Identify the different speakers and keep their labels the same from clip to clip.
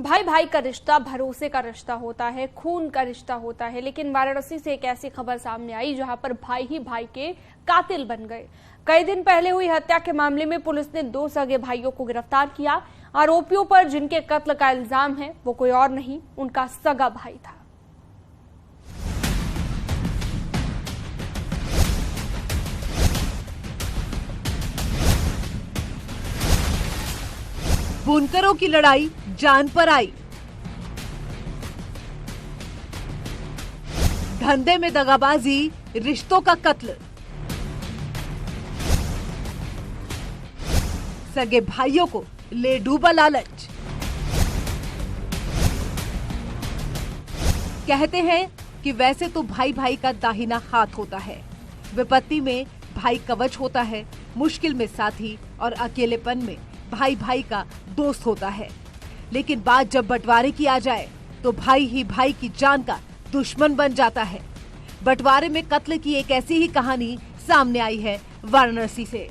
Speaker 1: भाई भाई का रिश्ता भरोसे का रिश्ता होता है, खून का रिश्ता होता है। लेकिन वाराणसी से एक ऐसी खबर सामने आई जहां पर भाई ही भाई के कातिल बन गए। कई दिन पहले हुई हत्या के मामले में पुलिस ने 2 सगे भाइयों को गिरफ्तार किया। आरोपियों पर जिनके कत्ल का इल्जाम है वो कोई और नहीं, उनका सगा भाई था।
Speaker 2: बुनकरों की लड़ाई जान पर आई। धंधे में दगाबाजी, रिश्तों का कत्ल। सगे भाइयों को ले डूबा लालच। कहते हैं कि वैसे तो भाई भाई का दाहिना हाथ होता है, विपत्ति में भाई कवच होता है, मुश्किल में साथी और अकेलेपन में भाई भाई का दोस्त होता है। लेकिन बात जब बंटवारे की आ जाए तो भाई ही भाई की जान का दुश्मन बन जाता है। बंटवारे में कत्ल की एक ऐसी ही कहानी सामने आई है वाराणसी से।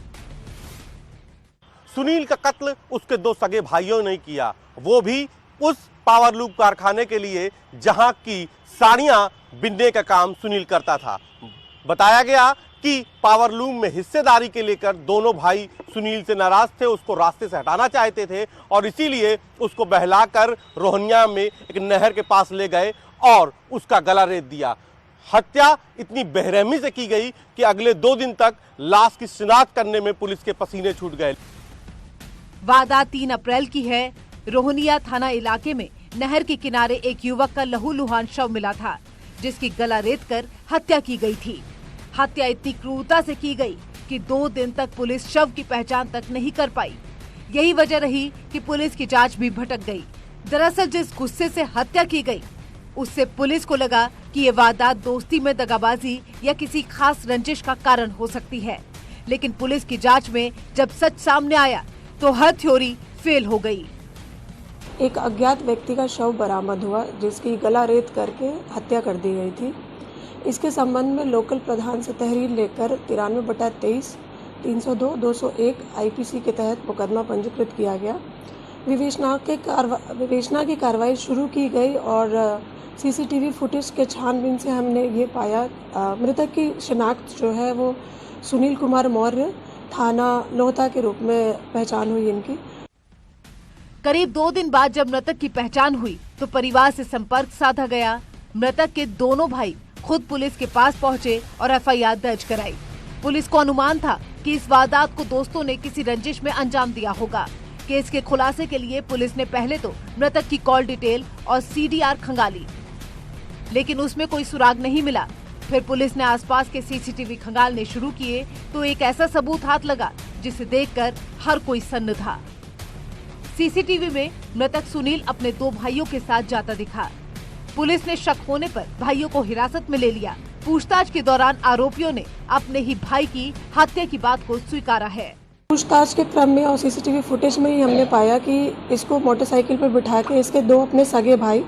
Speaker 3: सुनील का कत्ल उसके 2 सगे भाइयों ने किया, वो भी उस पावरलूम कारखाने के लिए जहां की साड़ियां बिनने का काम सुनील करता था। बताया गया कि पावरलूम में हिस्सेदारी के लेकर दोनों भाई सुनील से नाराज थे, उसको रास्ते से हटाना चाहते थे और इसीलिए उसको बहलाकर रोहनिया में एक नहर के पास ले गए और उसका गला रेत दिया। हत्या इतनी बेरहमी से की गई कि अगले 2 दिन तक लाश की शिनाख्त करने में पुलिस के पसीने छूट गए।
Speaker 2: वारदात 3 अप्रैल की है। रोहनिया थाना इलाके में नहर के किनारे एक युवक का लहूलुहान शव मिला था, जिसकी गला रेत कर हत्या की गई थी। हत्या इतनी क्रूरता से की गई कि 2 दिन तक पुलिस शव की पहचान तक नहीं कर पाई। यही वजह रही कि पुलिस की जांच भी भटक गई। दरअसल जिस गुस्से से हत्या की गई, उससे पुलिस को लगा कि ये वारदात दोस्ती में दगाबाजी या किसी खास रंजिश का कारण हो सकती है। लेकिन पुलिस की जांच में जब सच सामने आया तो हर थ्योरी फेल हो गई।
Speaker 4: एक अज्ञात व्यक्ति का शव बरामद हुआ, जिसकी गला रेत करके हत्या कर दी गई थी। इसके संबंध में लोकल प्रधान से तहरीर लेकर 93/23, 302, 201 आईपीसी के तहत मुकदमा पंजीकृत किया गया। विवेचना की कार्रवाई शुरू की गई और सीसीटीवी फुटेज के छानबीन से हमने ये पाया, मृतक की शिनाख्त जो है वो सुनील कुमार मौर्य, थाना लोहता के रूप में पहचान हुई इनकी।
Speaker 2: करीब 2 दिन बाद जब मृतक की पहचान हुई तो परिवार से संपर्क साधा गया। मृतक के दोनों भाई खुद पुलिस के पास पहुंचे और एफआईआर दर्ज कराई। पुलिस को अनुमान था कि इस वारदात को दोस्तों ने किसी रंजिश में अंजाम दिया होगा। केस के खुलासे के लिए पुलिस ने पहले तो मृतक की कॉल डिटेल और सीडीआर खंगाली, लेकिन उसमें कोई सुराग नहीं मिला। फिर पुलिस ने आसपास के सीसीटीवी खंगालने शुरू किए तो एक ऐसा सबूत हाथ लगा जिसे देखकर हर कोई सन्न था। सीसीटीवी में मृतक सुनील अपने 2 भाइयों के साथ जाता दिखा। पुलिस ने शक होने पर भाइयों को हिरासत में ले लिया। पूछताछ के दौरान आरोपियों ने अपने ही भाई की हत्या की बात को स्वीकारा है।
Speaker 4: पूछताछ के क्रम में और सीसीटीवी फुटेज में ही हमने पाया कि इसको मोटरसाइकिल पर बिठा के इसके 2 अपने सगे भाई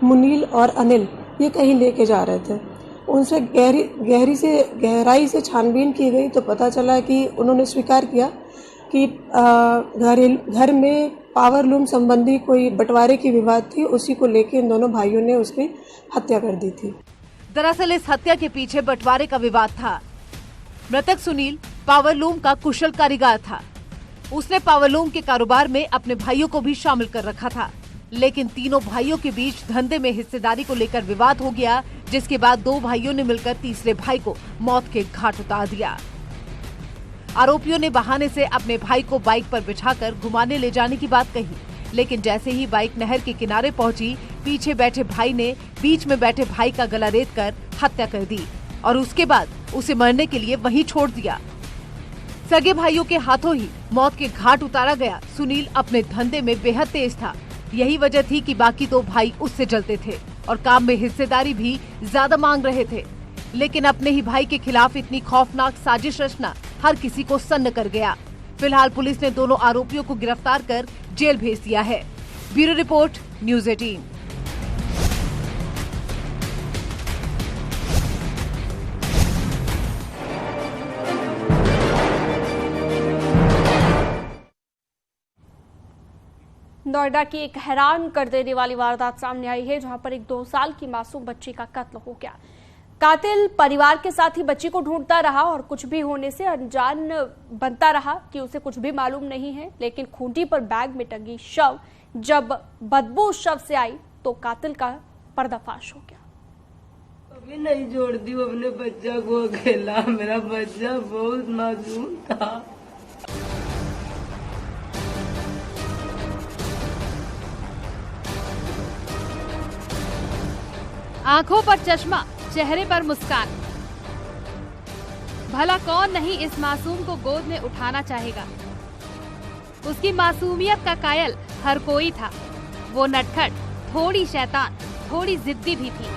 Speaker 4: मुनील और अनिल ये कहीं लेके जा रहे थे। उनसे गहराई से छानबीन की गई तो पता चला कि उन्होंने स्वीकार किया कि घर में पावरलूम संबंधी कोई बंटवारे की विवाद थी, उसी को लेकर इन दोनों भाइयों ने उसकी हत्या कर दी थी।
Speaker 2: दरअसल इस हत्या के पीछे बंटवारे का विवाद था। मृतक सुनील पावरलूम का कुशल कारीगर था। उसने पावरलूम के कारोबार में अपने भाइयों को भी शामिल कर रखा था। लेकिन तीनों भाइयों के बीच धंधे में हिस्सेदारी को लेकर विवाद हो गया, जिसके बाद 2 भाइयों ने मिलकर तीसरे भाई को मौत के घाट उतार दिया। आरोपियों ने बहाने से अपने भाई को बाइक पर बिठाकर घुमाने ले जाने की बात कही, लेकिन जैसे ही बाइक नहर के किनारे पहुंची, पीछे बैठे भाई ने बीच में बैठे भाई का गला रेत कर हत्या कर दी और उसके बाद उसे मरने के लिए वहीं छोड़ दिया। सगे भाइयों के हाथों ही मौत के घाट उतारा गया। सुनील अपने धंधे में बेहद तेज था। यही वजह थी कि बाकी 2 भाई उससे जलते थे और काम में हिस्सेदारी भी ज्यादा मांग रहे थे। लेकिन अपने ही भाई के खिलाफ इतनी खौफनाक साजिश रचना हर किसी को सन्न कर गया। फिलहाल पुलिस ने दोनों आरोपियों को गिरफ्तार कर जेल भेज दिया है। Bureau report, news 18।
Speaker 1: नोएडा की एक हैरान कर देने वाली वारदात सामने आई है, जहां पर एक 2 साल की मासूम बच्ची का कत्ल हो गया। कातिल परिवार के साथ ही बच्ची को ढूंढता रहा और कुछ भी होने से अनजान बनता रहा कि उसे कुछ भी मालूम नहीं है। लेकिन खूंटी पर बैग में टंगी शव जब बदबू शव से आई तो कातिल का पर्दाफाश हो गया।
Speaker 5: कभी नहीं छोड़ती वो अपने बच्चा को अकेला। मेरा बच्चा बहुत मासूम था।
Speaker 2: आंखों पर चश्मा, चेहरे पर मुस्कान। भला कौन नहीं इस मासूम को गोद में उठाना चाहेगा। उसकी मासूमियत का कायल हर कोई था। वो नटखट, थोड़ी शैतान, थोड़ी जिद्दी भी थी।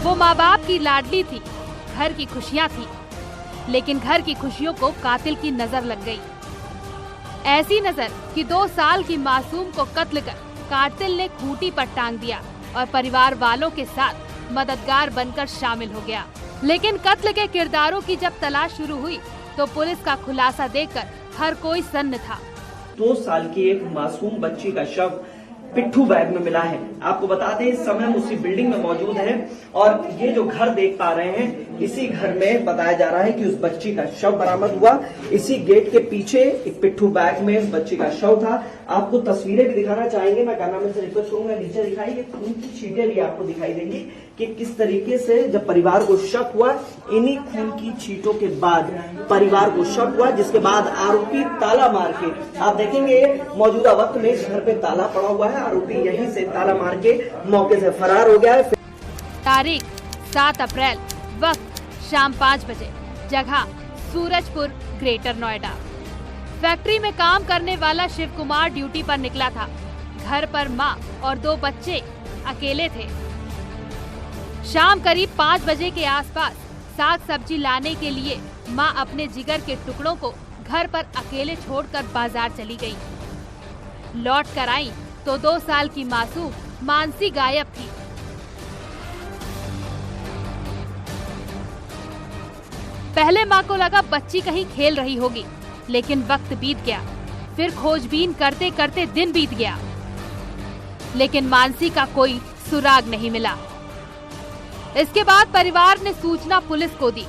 Speaker 2: वो माँ बाप की लाडली थी, घर की खुशियां थी, लेकिन घर की खुशियों को कातिल की नजर लग गई। ऐसी नजर कि 2 साल की मासूम को कत्ल कर कातिल ने खूंटी पर टांग दिया और परिवार वालों के साथ मददगार बनकर शामिल हो गया। लेकिन कत्ल के किरदारों की जब तलाश शुरू हुई तो पुलिस का खुलासा देखकर हर कोई सन्न था।
Speaker 6: 2 साल की एक मासूम बच्ची का शव पिट्ठू बैग में मिला है। आपको बता दें इस समय हम उसी बिल्डिंग में मौजूद हैं और ये जो घर देख पा रहे हैं, इसी घर में बताया जा रहा है कि उस बच्ची का शव बरामद हुआ। इसी गेट के पीछे एक पिट्ठू बैग में उस बच्ची का शव था। आपको तस्वीरें भी दिखाना चाहेंगे। मैं कैमरामैन से रिक्वेस्ट करूंगा नीचे दिखाइए। खून की छींटें भी आपको दिखाई देंगी कि किस तरीके से जब परिवार को शक हुआ, इन्हीं खून की छींटों के बाद परिवार को शक हुआ, जिसके बाद आरोपी ताला मार के, आप देखेंगे मौजूदा वक्त में इस घर पे ताला पड़ा हुआ है। आरोपी यहीं से ताला मार के मौके से फरार हो गया है।
Speaker 2: तारीख 7 अप्रैल, वक्त शाम 5 बजे, जगह सूरजपुर, ग्रेटर नोएडा। फैक्ट्री में काम करने वाला शिव कुमार ड्यूटी पर निकला था। घर पर माँ और 2 बच्चे अकेले थे। शाम करीब 5 बजे के आसपास साग सब्जी लाने के लिए माँ अपने जिगर के टुकड़ों को घर पर अकेले छोड़कर बाजार चली गई। लौट कर आई तो 2 साल की मासूम मानसी गायब थी। पहले माँ को लगा बच्ची कहीं खेल रही होगी, लेकिन वक्त बीत गया। फिर खोजबीन करते करते दिन बीत गया, लेकिन मानसी का कोई सुराग नहीं मिला। इसके बाद परिवार ने सूचना पुलिस को दी।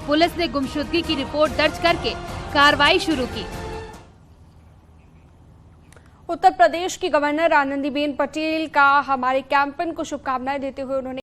Speaker 2: पुलिस ने गुमशुदगी की रिपोर्ट दर्ज करके कार्रवाई शुरू की।
Speaker 1: उत्तर प्रदेश की गवर्नर आनंदीबेन पटेल का हमारे कैंपेन को शुभकामनाएं देते हुए उन्होंने